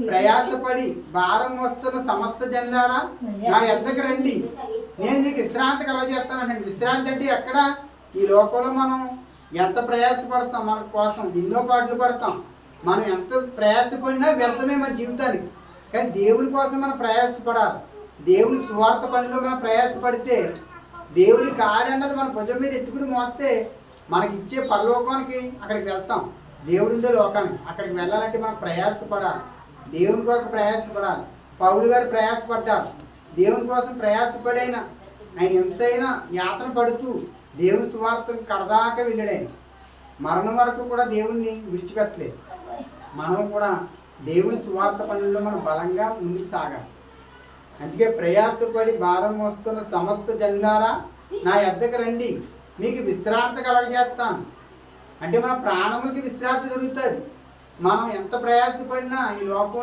ప్రయాసపడి భారం మోస్తున్న సమస్త జనులారా నా యొద్దకు రండి, నేను మీకు విశ్రాంతి కలగజేస్తానండి. విశ్రాంతి అంటే ఎక్కడ? ఈ లోకంలో మనం ఎంత ప్రయాసపడతాం, మన కోసం ఎన్నో పాటలు పడతాం. మనం ఎంత ప్రయాసపడినా వ్యర్థమే మన జీవితానికి. కానీ దేవుని కోసం మనం ప్రయాసపడాలి. దేవుని సువార్త పనిలో మనం ప్రయాసపడితే దేవుని కార్యం అన్నది మన భుజం మీద ఎత్తుకుని మోస్తే మనకి ఇచ్చే పరలోకానికి అక్కడికి వెళ్తాం. దేవుడి లోకానికి అక్కడికి వెళ్ళాలంటే మనం ప్రయాసపడాలి. దేవుని కొరకు ప్రయాసపడాలి. పౌలు గారు ప్రయాసపడ్డారు. దేవుని కోసం ప్రయాసపడైన ఆయన హింసైన యాతన పడుతూ దేవుని సువార్త కడదాకా వెళ్ళాడు. మరణం వరకు కూడా దేవుణ్ణి విడిచిపెట్టలేదు. మనం కూడా దేవుని సువార్త పనుల్లో మనం బలంగా ముందుకు సాగాలి. అందుకే ప్రయాసపడి భారం మోస్తున్న సమస్త జనులారా నా యొద్దకు రండి, మీకు విశ్రాంతి కలగజేస్తాను. అంటే మన ప్రాణములకి విశ్రాంతి దొరుకుతుంది. మనం ఎంత ప్రయాసపడినా ఈ లోకంలో